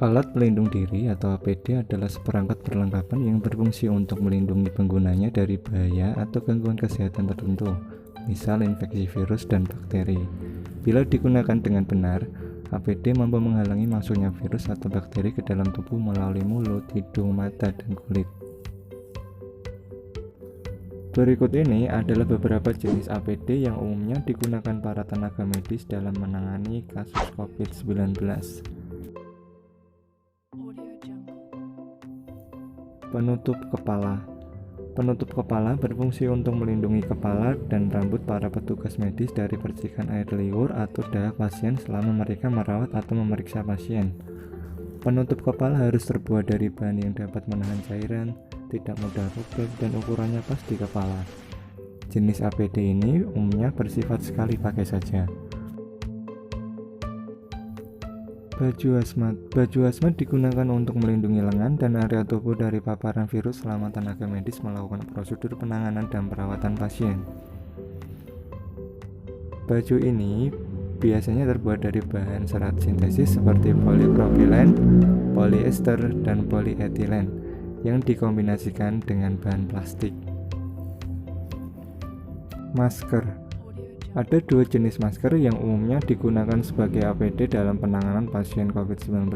Alat pelindung diri atau APD adalah seperangkat perlengkapan yang berfungsi untuk melindungi penggunanya dari bahaya atau gangguan kesehatan tertentu, misal infeksi virus dan bakteri. Bila digunakan dengan benar, APD mampu menghalangi masuknya virus atau bakteri ke dalam tubuh melalui mulut, hidung, mata, dan kulit. Berikut ini adalah beberapa jenis APD yang umumnya digunakan para tenaga medis dalam menangani kasus COVID-19. Penutup kepala. Penutup kepala berfungsi untuk melindungi kepala dan rambut para petugas medis dari percikan air liur atau dahak pasien selama mereka merawat atau memeriksa pasien. Penutup kepala harus terbuat dari bahan yang dapat menahan cairan, tidak mudah robek, dan ukurannya pas di kepala. Jenis APD ini umumnya bersifat sekali pakai saja. Baju hazmat digunakan untuk melindungi lengan dan area tubuh dari paparan virus selama tenaga medis melakukan prosedur penanganan dan perawatan pasien. Baju ini biasanya terbuat dari bahan serat sintesis seperti polipropilen, polyester, dan polyethylene yang dikombinasikan dengan bahan plastik. Masker. Ada dua jenis masker yang umumnya digunakan sebagai APD dalam penanganan pasien COVID-19.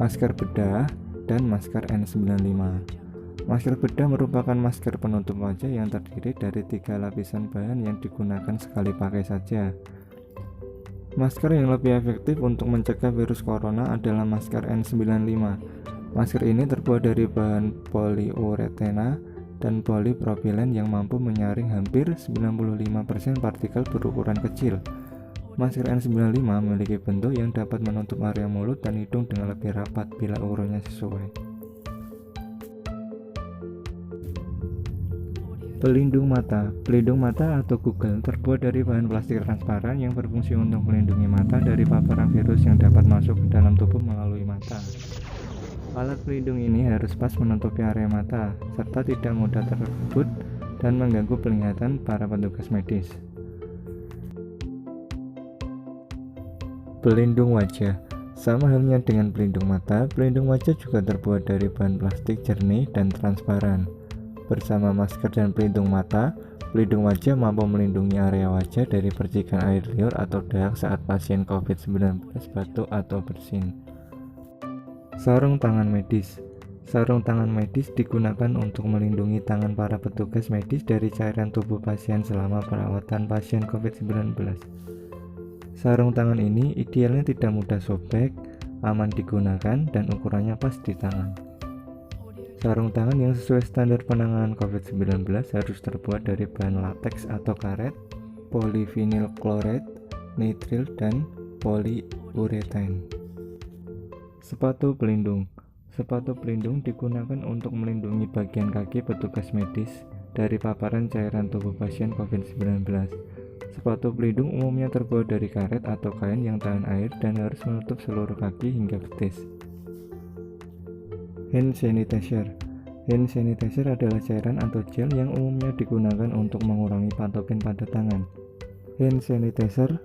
Masker bedah dan masker N95. Masker bedah merupakan masker penutup wajah yang terdiri dari 3 lapisan bahan yang digunakan sekali pakai saja. Masker yang lebih efektif untuk mencegah virus corona adalah masker N95. Masker ini terbuat dari bahan poliuretana dan polipropilen yang mampu menyaring hampir 95% partikel berukuran kecil. Masker N95 memiliki bentuk yang dapat menutup area mulut dan hidung dengan lebih rapat bila ukurannya sesuai. Pelindung mata. Pelindung mata atau Google terbuat dari bahan plastik transparan yang berfungsi untuk melindungi mata dari paparan virus yang dapat masuk ke dalam tubuh melalui mata. Alat pelindung ini harus pas menutupi area mata, serta tidak mudah terkebut dan mengganggu penglihatan para petugas medis. Pelindung wajah. Sama halnya dengan pelindung mata, pelindung wajah juga terbuat dari bahan plastik jernih dan transparan. Bersama masker dan pelindung mata, pelindung wajah mampu melindungi area wajah dari percikan air liur atau dahak saat pasien COVID-19 batuk atau bersin. Sarung tangan medis. Sarung tangan medis digunakan untuk melindungi tangan para petugas medis dari cairan tubuh pasien selama perawatan pasien COVID-19. Sarung tangan ini idealnya tidak mudah sobek, aman digunakan, dan ukurannya pas di tangan. Sarung tangan yang sesuai standar penanganan COVID-19 harus terbuat dari bahan lateks atau karet, polyvinyl chloride, nitril, dan polyurethane. Sepatu pelindung. Sepatu pelindung digunakan untuk melindungi bagian kaki petugas medis dari paparan cairan tubuh pasien COVID-19. Sepatu pelindung umumnya terbuat dari karet atau kain yang tahan air dan harus menutup seluruh kaki hingga betis. Hand sanitizer. Hand sanitizer adalah cairan atau gel yang umumnya digunakan untuk mengurangi patogen pada tangan. Hand sanitizer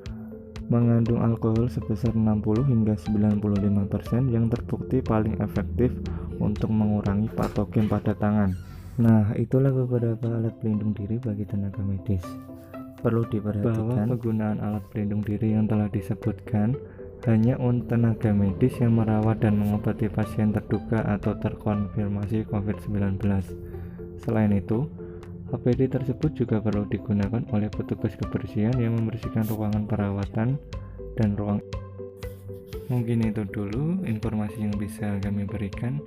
mengandung alkohol sebesar 60 hingga 95% yang terbukti paling efektif untuk mengurangi patogen pada tangan. Nah, itulah beberapa alat pelindung diri bagi tenaga medis. Perlu diperhatikan bahwa penggunaan alat pelindung diri yang telah disebutkan hanya untuk tenaga medis yang merawat dan mengobati pasien terduga atau terkonfirmasi COVID-19. Selain itu, APD tersebut juga perlu digunakan oleh petugas kebersihan yang membersihkan ruangan perawatan dan ruang. Mungkin itu dulu informasi yang bisa kami berikan.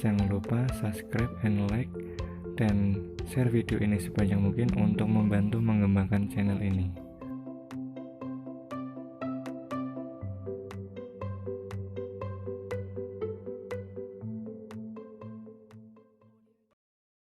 Jangan lupa subscribe and like dan share video ini sebanyak mungkin untuk membantu mengembangkan channel ini.